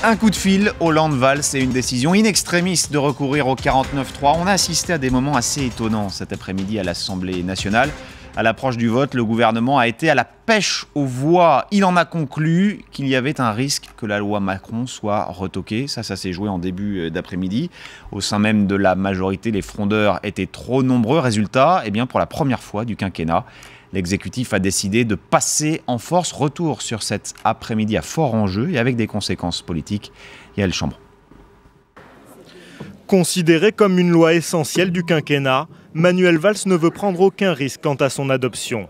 Un coup de fil, Hollande-Valls et une décision in extremis de recourir au 49.3. On a assisté à des moments assez étonnants cet après-midi à l'Assemblée nationale. À l'approche du vote, le gouvernement a été à la pêche aux voix. Il en a conclu qu'il y avait un risque que la loi Macron soit retoquée. Ça s'est joué en début d'après-midi. Au sein même de la majorité, les frondeurs étaient trop nombreux. Résultat, pour la première fois du quinquennat, l'exécutif a décidé de passer en force. Retour sur cet après-midi à fort enjeu et avec des conséquences politiques. Yael Chambre. Considéré comme une loi essentielle du quinquennat, Manuel Valls ne veut prendre aucun risque quant à son adoption.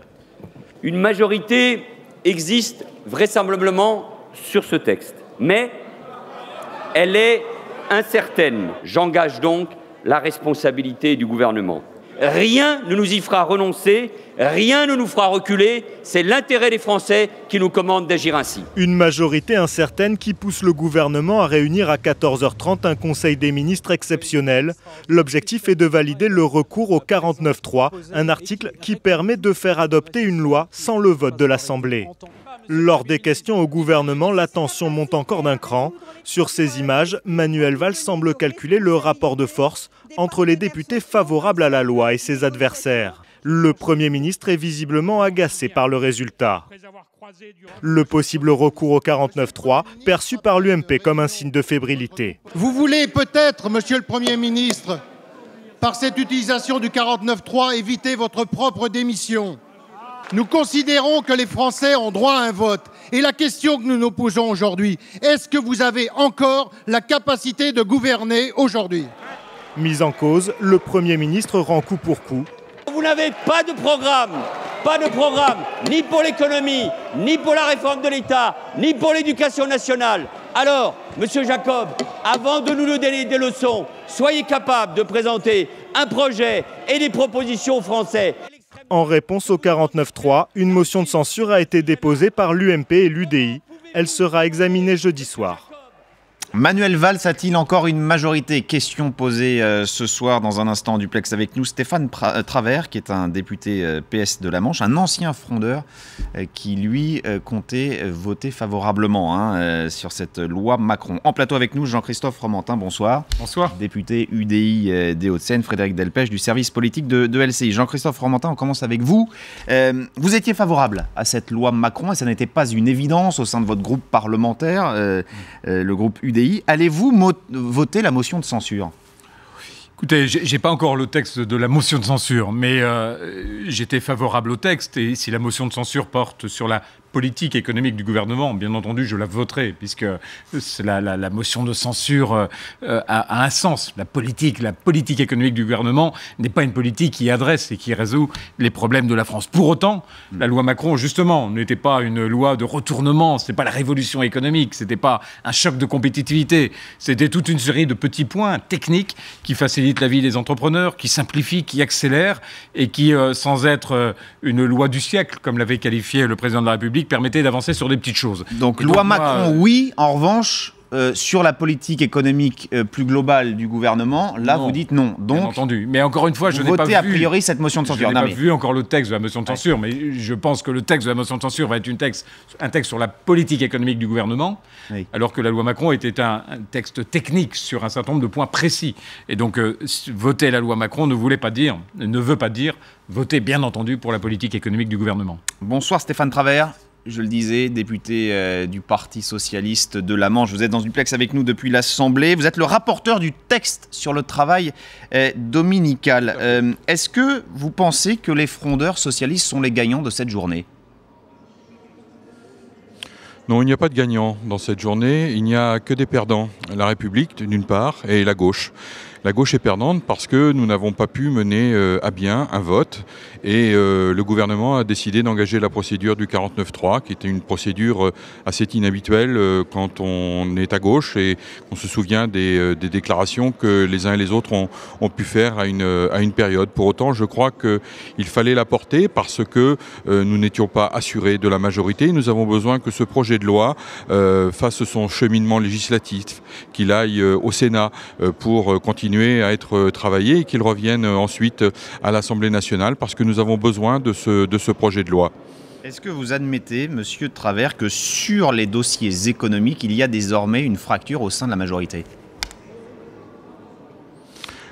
Une majorité existe vraisemblablement sur ce texte, mais elle est incertaine. J'engage donc la responsabilité du gouvernement. Rien ne nous y fera renoncer, rien ne nous fera reculer. C'est l'intérêt des Français qui nous commande d'agir ainsi. Une majorité incertaine qui pousse le gouvernement à réunir à 14h30 un conseil des ministres exceptionnel. L'objectif est de valider le recours au 49.3, un article qui permet de faire adopter une loi sans le vote de l'Assemblée. Lors des questions au gouvernement, la tension monte encore d'un cran. Sur ces images, Manuel Valls semble calculer le rapport de force entre les députés favorables à la loi et ses adversaires. Le Premier ministre est visiblement agacé par le résultat. Le possible recours au 49.3, perçu par l'UMP comme un signe de fébrilité. Vous voulez peut-être, Monsieur le Premier ministre, par cette utilisation du 49.3, éviter votre propre démission. Nous considérons que les Français ont droit à un vote. Et la question que nous nous posons aujourd'hui, est-ce que vous avez encore la capacité de gouverner aujourd'hui ? Mis en cause, le Premier ministre rend coup pour coup. Vous n'avez pas de programme, ni pour l'économie, ni pour la réforme de l'État, ni pour l'éducation nationale. Alors, Monsieur Jacob, avant de nous donner des leçons, soyez capable de présenter un projet et des propositions aux Français. En réponse au 49.3, une motion de censure a été déposée par l'UMP et l'UDI. Elle sera examinée jeudi soir. Manuel Valls a-t-il encore une majorité? Question posée ce soir dans un instant en duplex avec nous. Stéphane Travert, qui est un député PS de la Manche, un ancien frondeur qui, lui, comptait voter favorablement sur cette loi Macron. En plateau avec nous, Jean-Christophe Fromentin, bonsoir. Bonsoir. Député UDI des Hauts-de-Seine, Frédéric Delpech du service politique de LCI. Jean-Christophe Fromentin, on commence avec vous. Vous étiez favorable à cette loi Macron et ça n'était pas une évidence au sein de votre groupe parlementaire, le groupe UDI. Allez-vous voter la motion de censure ? Écoutez, j'ai pas encore le texte de la motion de censure, mais j'étais favorable au texte. Et si la motion de censure porte sur la politique économique du gouvernement, bien entendu, je la voterai, puisque la motion de censure a un sens. La politique économique du gouvernement n'est pas une politique qui adresse et qui résout les problèmes de la France. Pour autant, la loi Macron, justement, n'était pas une loi de retournement, c'était pas la révolution économique, c'était pas un choc de compétitivité, c'était toute une série de petits points techniques qui facilitent la vie des entrepreneurs, qui simplifient, qui accélèrent et qui, sans être une loi du siècle, comme l'avait qualifié le président de la République, permettait d'avancer sur des petites choses. Donc, loi Macron, oui. En revanche, sur la politique économique plus globale du gouvernement, là, non, vous dites non. Donc, bien entendu. Mais encore une fois, je n'ai pas vu... a priori cette motion de censure. Je n'ai pas vu encore le texte de la motion de censure, mais je pense que le texte de la motion de censure va être un texte sur la politique économique du gouvernement, alors que la loi Macron était un texte technique sur un certain nombre de points précis. Et donc, voter la loi Macron ne veut pas dire voter, bien entendu, pour la politique économique du gouvernement. Bonsoir Stéphane Travert. Je le disais, député du Parti socialiste de la Manche. Vous êtes dans une duplex avec nous depuis l'Assemblée. Vous êtes le rapporteur du texte sur le travail dominical. Est-ce que vous pensez que les frondeurs socialistes sont les gagnants de cette journée ? Non, il n'y a pas de gagnants dans cette journée. Il n'y a que des perdants. La République, d'une part, et la gauche. La gauche est perdante parce que nous n'avons pas pu mener à bien un vote et le gouvernement a décidé d'engager la procédure du 49.3 qui était une procédure assez inhabituelle quand on est à gauche et on se souvient des déclarations que les uns et les autres ont pu faire à une période. Pour autant, je crois qu'il fallait la porter parce que nous n'étions pas assurés de la majorité. Nous avons besoin que ce projet de loi fasse son cheminement législatif, qu'il aille au Sénat pour continuer à être travaillé et qu'il revienne ensuite à l'Assemblée nationale parce que nous avons besoin de ce projet de loi. Est-ce que vous admettez, monsieur de Travers, que sur les dossiers économiques, il y a désormais une fracture au sein de la majorité ?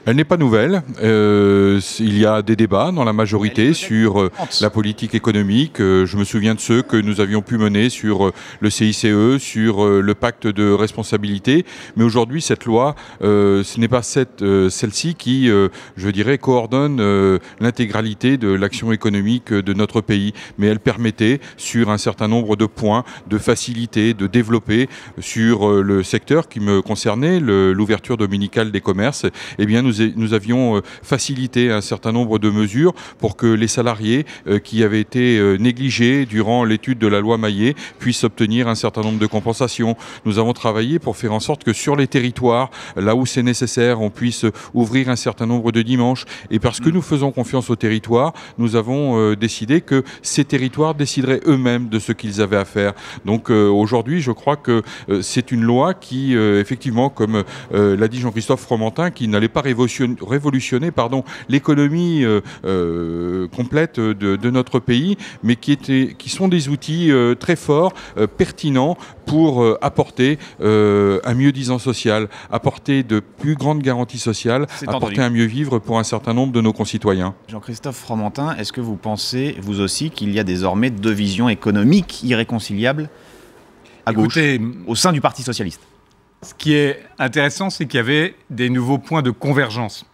Elle n'est pas nouvelle. Il y a des débats dans la majorité sur la politique économique. Je me souviens de ceux que nous avions pu mener sur le CICE, sur le pacte de responsabilité. Mais aujourd'hui, cette loi, ce n'est pas celle-ci qui, je dirais, coordonne l'intégralité de l'action économique de notre pays. Mais elle permettait, sur un certain nombre de points, de faciliter, de développer sur le secteur qui me concernait, l'ouverture dominicale des commerces. Eh bien, nous avions facilité un certain nombre de mesures pour que les salariés qui avaient été négligés durant l'étude de la loi Maillet puissent obtenir un certain nombre de compensations. Nous avons travaillé pour faire en sorte que sur les territoires, là où c'est nécessaire, on puisse ouvrir un certain nombre de dimanches. Et parce que nous faisons confiance aux territoires, nous avons décidé que ces territoires décideraient eux-mêmes de ce qu'ils avaient à faire. Donc aujourd'hui, je crois que c'est une loi qui, effectivement, comme l'a dit Jean-Christophe Fromentin, qui n'allait pas révolutionner l'économie complète de notre pays, mais qui sont des outils très forts, pertinents pour apporter un mieux-disant social, apporter de plus grandes garanties sociales, apporter un mieux vivre pour un certain nombre de nos concitoyens. Jean-Christophe Fromentin, est-ce que vous pensez, vous aussi, qu'il y a désormais deux visions économiques irréconciliables à gauche, au sein du Parti socialiste ? Ce qui est intéressant, c'est qu'il y avait des nouveaux points de convergence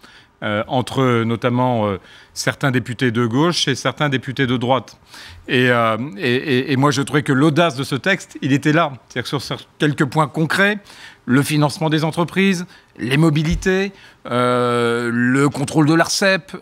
entre notamment certains députés de gauche et certains députés de droite. Et moi, je trouvais que l'audace de ce texte, il était là. C'est-à-dire sur quelques points concrets, le financement des entreprises, les mobilités, le contrôle de l'ARCEP,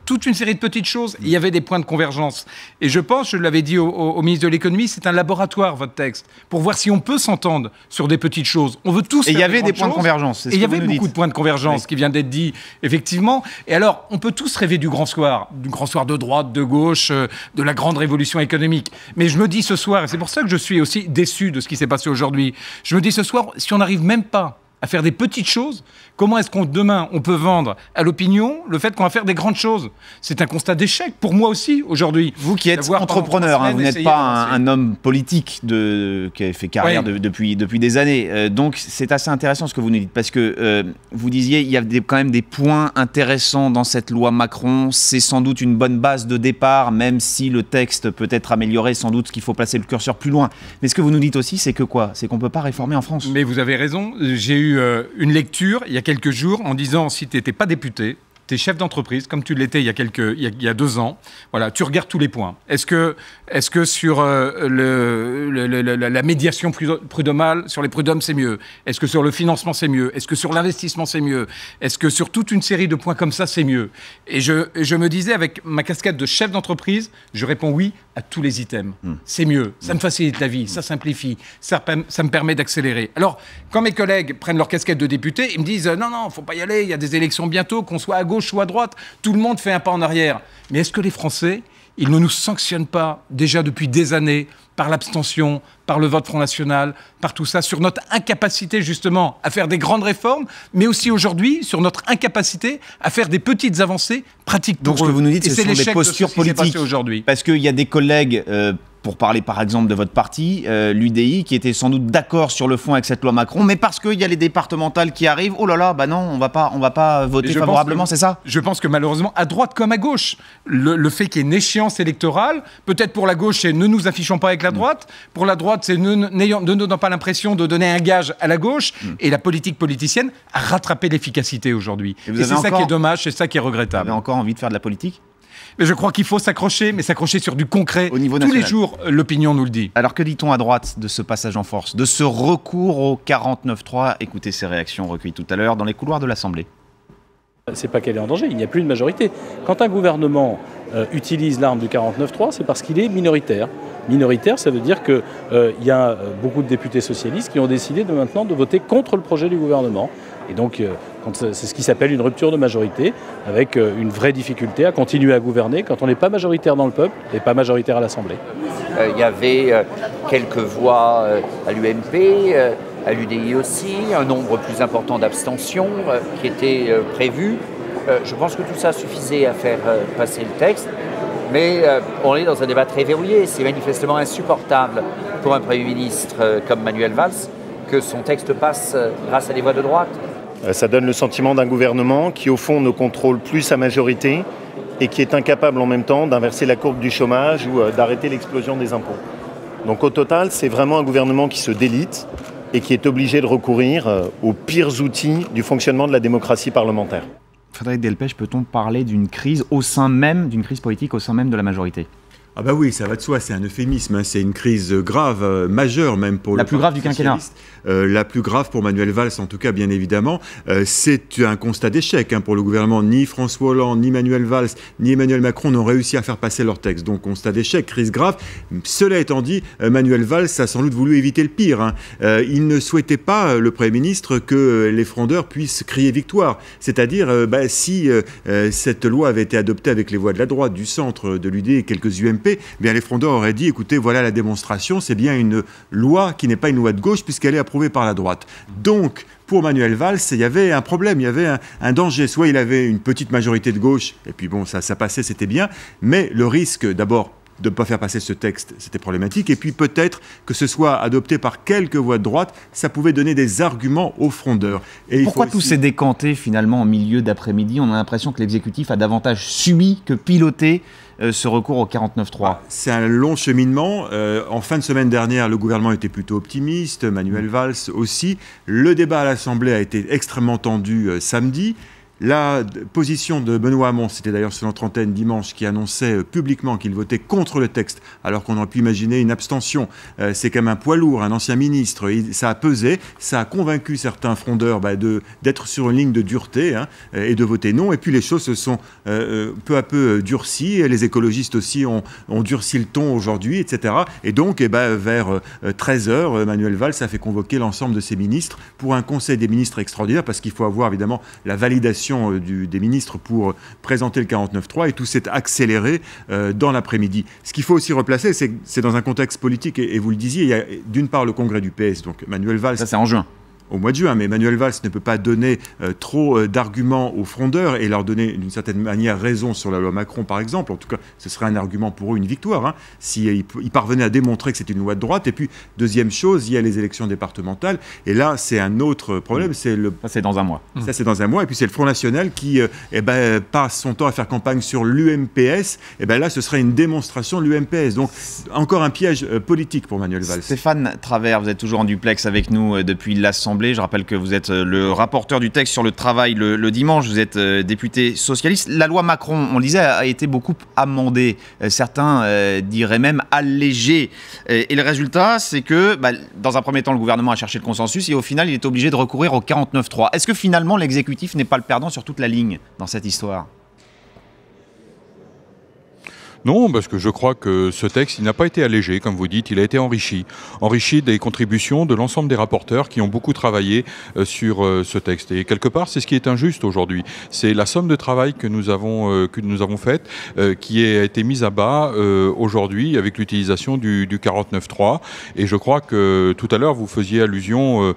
toute une série de petites choses. Il y avait des points de convergence. Et je pense, je l'avais dit au ministre de l'économie, c'est un laboratoire, votre texte, pour voir si on peut s'entendre sur des petites choses. On veut tous. Et il y avait des points de convergence. Et il y avait beaucoup de points de convergence qui viennent d'être dit, effectivement. Et alors, on peut tous rêver du grand soir de droite, de gauche, de la grande révolution économique. Mais je me dis ce soir, et c'est pour ça que je suis aussi déçu de ce qui s'est passé aujourd'hui, je me dis ce soir, si on n'arrive même pas à faire des petites choses, comment est-ce qu'on demain on peut vendre à l'opinion le fait qu'on va faire des grandes choses? C'est un constat d'échec pour moi aussi aujourd'hui. Vous qui êtes entrepreneur, vous n'êtes pas un homme politique qui a fait carrière depuis des années. Donc c'est assez intéressant ce que vous nous dites parce que vous disiez il y a quand même des points intéressants dans cette loi Macron. C'est sans doute une bonne base de départ, même si le texte peut être amélioré. Sans doute qu'il faut placer le curseur plus loin. Mais ce que vous nous dites aussi, c'est que quoi? C'est qu'on ne peut pas réformer en France. Mais vous avez raison. J'ai eu une lecture il y a quelques jours en disant si tu n'étais pas député, tu es chef d'entreprise, comme tu l'étais il y a 2 ans, voilà, tu regardes tous les points. Est-ce que sur la médiation prud'homale, sur les prud'hommes, c'est mieux? Est-ce que sur le financement, c'est mieux? Est-ce que sur l'investissement, c'est mieux? Est-ce que sur toute une série de points comme ça, c'est mieux? Et je me disais, avec ma casquette de chef d'entreprise, je réponds oui à tous les items. C'est mieux, ça me facilite la vie, ça simplifie, ça me permet d'accélérer. Alors, quand mes collègues prennent leur casquette de député, ils me disent non, faut pas y aller, il y a des élections bientôt, qu'on soit à gauche ou à droite, tout le monde fait un pas en arrière. Mais est-ce que les Français, ils ne nous sanctionnent pas déjà depuis des années par l'abstention, par le vote Front National, par tout ça, sur notre incapacité justement à faire des grandes réformes, mais aussi aujourd'hui sur notre incapacité à faire des petites avancées pratiques pour eux. Donc ce que vous nous dites, ce sont des postures politiques. Parce qu'il y a des collègues, pour parler par exemple de votre parti, l'UDI, qui était sans doute d'accord sur le fond avec cette loi Macron, mais parce qu'il y a les départementales qui arrivent, oh là là, bah non, on va pas voter favorablement, c'est ça? Je pense que malheureusement, à droite comme à gauche, le fait qu'il y ait une échéance électorale, peut-être pour la gauche, c'est ne nous affichons pas avec la droite, pour la droite, c'est ne donnant pas l'impression de donner un gage à la gauche, et la politique politicienne a rattrapé l'efficacité aujourd'hui. Et c'est ça qui est dommage, c'est ça qui est regrettable. Vous avez encore envie de faire de la politique? Mais je crois qu'il faut s'accrocher, mais s'accrocher sur du concret. Au niveau national. Tous les jours, l'opinion nous le dit. Alors que dit-on à droite de ce passage en force, de ce recours au 49.3? Écoutez ces réactions recueilles tout à l'heure dans les couloirs de l'Assemblée. C'est pas qu'elle est en danger, il n'y a plus de majorité. Quand un gouvernement utilise l'arme du 49.3, c'est parce qu'il est minoritaire. Minoritaire, ça veut dire qu'il y a beaucoup de députés socialistes qui ont décidé maintenant de voter contre le projet du gouvernement. Et donc, c'est ce qui s'appelle une rupture de majorité, avec une vraie difficulté à continuer à gouverner quand on n'est pas majoritaire dans le peuple et pas majoritaire à l'Assemblée. Il y avait quelques voix à l'UMP, à l'UDI aussi, un nombre plus important d'abstentions qui étaient prévues. Je pense que tout ça suffisait à faire passer le texte. Mais on est dans un débat très verrouillé. C'est manifestement insupportable pour un Premier ministre comme Manuel Valls que son texte passe grâce à des voix de droite. Ça donne le sentiment d'un gouvernement qui, au fond, ne contrôle plus sa majorité et qui est incapable en même temps d'inverser la courbe du chômage ou d'arrêter l'explosion des impôts. Donc au total, c'est vraiment un gouvernement qui se délite et qui est obligé de recourir aux pires outils du fonctionnement de la démocratie parlementaire. Frédéric Delpech, peut-on parler d'une crise d'une crise politique au sein même de la majorité ? Ah bah oui, ça va de soi, c'est un euphémisme, hein. C'est une crise grave, majeure même pour la plus grave du quinquennat. La plus grave pour Manuel Valls en tout cas, bien évidemment. C'est un constat d'échec pour le gouvernement. Ni François Hollande, ni Manuel Valls, ni Emmanuel Macron n'ont réussi à faire passer leur texte. Donc constat d'échec, crise grave. Cela étant dit, Manuel Valls a sans doute voulu éviter le pire. Il ne souhaitait pas, le Premier ministre, que les frondeurs puissent crier victoire. C'est-à-dire, si cette loi avait été adoptée avec les voix de la droite, du centre, de l'UD et quelques UMP, bien les frondeurs auraient dit, écoutez, voilà la démonstration, c'est bien une loi qui n'est pas une loi de gauche puisqu'elle est approuvée par la droite. Donc, pour Manuel Valls, il y avait un problème, il y avait un danger. Soit il avait une petite majorité de gauche, et puis bon, ça passait, c'était bien, mais le risque, d'abord, de ne pas faire passer ce texte, c'était problématique. Et puis peut-être que ce soit adopté par quelques voix de droite, ça pouvait donner des arguments aux frondeurs. Et pourquoi tout s'est décanté finalement en milieu d'après-midi ? On a l'impression que l'exécutif a davantage subi que piloté ce recours au 49.3. C'est un long cheminement. En fin de semaine dernière, le gouvernement était plutôt optimiste, Manuel Valls aussi. Le débat à l'Assemblée a été extrêmement tendu samedi. La position de Benoît Hamon, c'était d'ailleurs sur notre antenne dimanche, qui annonçait publiquement qu'il votait contre le texte, alors qu'on aurait pu imaginer une abstention. C'est quand même un poids lourd, un ancien ministre. Ça a pesé, ça a convaincu certains frondeurs d'être sur une ligne de dureté et de voter non. Et puis les choses se sont peu à peu durcies. Les écologistes aussi ont durci le ton aujourd'hui, etc. Et donc, vers 13h, Manuel Valls a fait convoquer l'ensemble de ses ministres pour un conseil des ministres extraordinaire, parce qu'il faut avoir évidemment la validation des ministres pour présenter le 49.3, et tout s'est accéléré dans l'après-midi. Ce qu'il faut aussi replacer, c'est dans un contexte politique, et vous le disiez, il y a d'une part le congrès du PS, donc Manuel Valls... Ça c'est en juin. Au mois de juin, mais Manuel Valls ne peut pas donner trop d'arguments aux frondeurs et leur donner d'une certaine manière raison sur la loi Macron, par exemple. En tout cas, ce serait un argument pour eux, une victoire, s'il parvenait à démontrer que c'est une loi de droite. Et puis, deuxième chose, il y a les élections départementales. Et là, c'est un autre problème. Ça, c'est dans un mois. Ça, c'est dans un mois. Et puis, c'est le Front National qui passe son temps à faire campagne sur l'UMPS. Et là, ce serait une démonstration de l'UMPS. Donc, encore un piège politique pour Manuel Valls. Stéphane Travert, vous êtes toujours en duplex avec nous depuis l'Assemblée. Je rappelle que vous êtes le rapporteur du texte sur le travail le dimanche. Vous êtes député socialiste. La loi Macron, on le disait, a été beaucoup amendée. Certains diraient même allégée. Et le résultat, c'est que, dans un premier temps, le gouvernement a cherché le consensus et au final, il est obligé de recourir au 49.3. Est-ce que finalement, l'exécutif n'est pas le perdant sur toute la ligne dans cette histoire ? Non, parce que je crois que ce texte, il n'a pas été allégé, comme vous dites, il a été enrichi des contributions de l'ensemble des rapporteurs qui ont beaucoup travaillé sur ce texte. Et quelque part, c'est ce qui est injuste aujourd'hui. C'est la somme de travail que nous avons faite qui a été mise à bas aujourd'hui avec l'utilisation du 49.3. Et je crois que tout à l'heure, vous faisiez allusion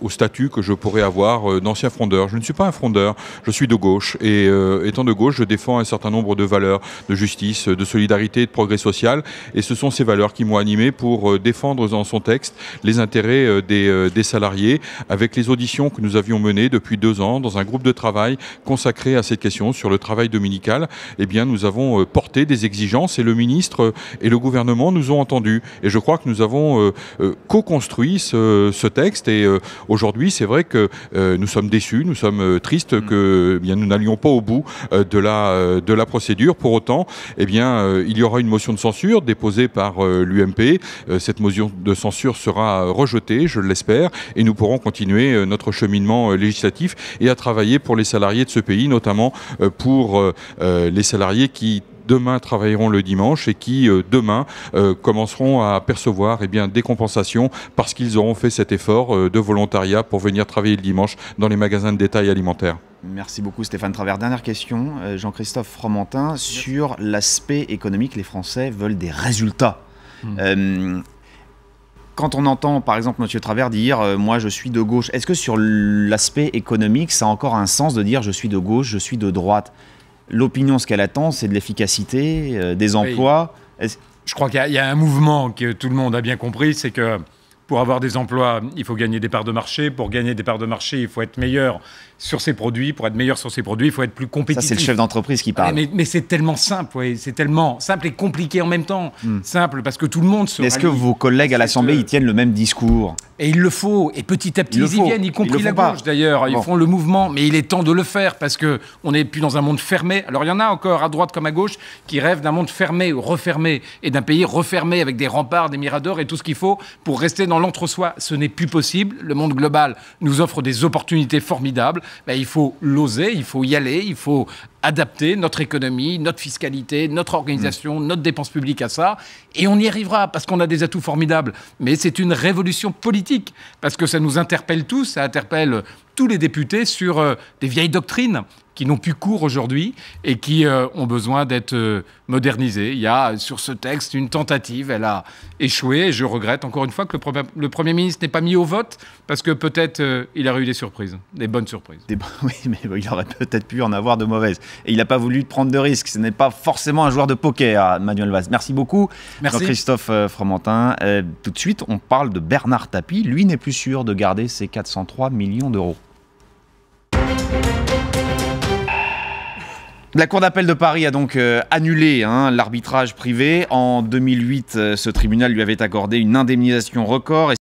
au statut que je pourrais avoir d'ancien frondeur. Je ne suis pas un frondeur, je suis de gauche. Et étant de gauche, je défends un certain nombre de valeurs de justice, de solidarité, de progrès social, et ce sont ces valeurs qui m'ont animé pour défendre dans son texte les intérêts des salariés, avec les auditions que nous avions menées depuis 2 ans dans un groupe de travail consacré à cette question sur le travail dominical. Eh bien, nous avons porté des exigences et le ministre et le gouvernement nous ont entendus. Et je crois que nous avons co-construit ce texte. Et aujourd'hui, c'est vrai que nous sommes déçus, nous sommes tristes que nous n'allions pas au bout de la procédure. Pour autant, il y aura une motion de censure déposée par l'UMP. Cette motion de censure sera rejetée, je l'espère, et nous pourrons continuer notre cheminement législatif et à travailler pour les salariés de ce pays, notamment pour les salariés qui demain travailleront le dimanche et qui demain commenceront à percevoir des compensations parce qu'ils auront fait cet effort de volontariat pour venir travailler le dimanche dans les magasins de détail alimentaire. Merci beaucoup Stéphane Travers. Dernière question, Jean-Christophe Fromentin, sur l'aspect économique. Les Français veulent des résultats. Quand on entend par exemple M. Travers dire moi je suis de gauche, est-ce que sur l'aspect économique ça a encore un sens de dire je suis de gauche, je suis de droite ? L'opinion, ce qu'elle attend, c'est de l'efficacité, des emplois. Je crois qu'il y a un mouvement que tout le monde a bien compris, c'est que pour avoir des emplois, il faut gagner des parts de marché. Pour gagner des parts de marché, il faut être meilleur sur ses produits. Pour être meilleur sur ses produits, il faut être plus compétitif. Ça, c'est le chef d'entreprise qui parle. Mais c'est tellement simple, oui. C'est tellement simple et compliqué en même temps. Simple parce que tout le monde se Est-ce que vos collègues à l'Assemblée, ils tiennent le même discours? Et il le faut. Et petit à petit, ils y viennent, y compris la gauche d'ailleurs. Ils font le mouvement, mais il est temps de le faire parce qu'on n'est plus dans un monde fermé. Alors il y en a encore à droite comme à gauche qui rêvent d'un monde fermé ou refermé et d'un pays refermé avec des remparts, des miradors et tout ce qu'il faut pour rester dans l'entre-soi. Ce n'est plus possible. Le monde global nous offre des opportunités formidables. Il faut l'oser, il faut y aller, il faut adapter notre économie, notre fiscalité, notre organisation, notre dépense publique à ça. Et on y arrivera parce qu'on a des atouts formidables. Mais c'est une révolution politique parce que ça nous interpelle tous, ça interpelle tous les députés sur des vieilles doctrines qui n'ont plus cours aujourd'hui et qui ont besoin d'être modernisées. Il y a sur ce texte une tentative, elle a échoué et je regrette encore une fois que le Premier ministre n'ait pas mis au vote parce que peut-être il aurait eu des surprises, des bonnes surprises. Oui, mais il aurait peut-être pu en avoir de mauvaises. Et il n'a pas voulu prendre de risques. Ce n'est pas forcément un joueur de poker, Manuel Valls. Merci beaucoup, Jean-Christophe Fromentin. Tout de suite, on parle de Bernard Tapie. Lui n'est plus sûr de garder ses 403 millions d'euros. La Cour d'appel de Paris a donc annulé l'arbitrage privé. En 2008, ce tribunal lui avait accordé une indemnisation record.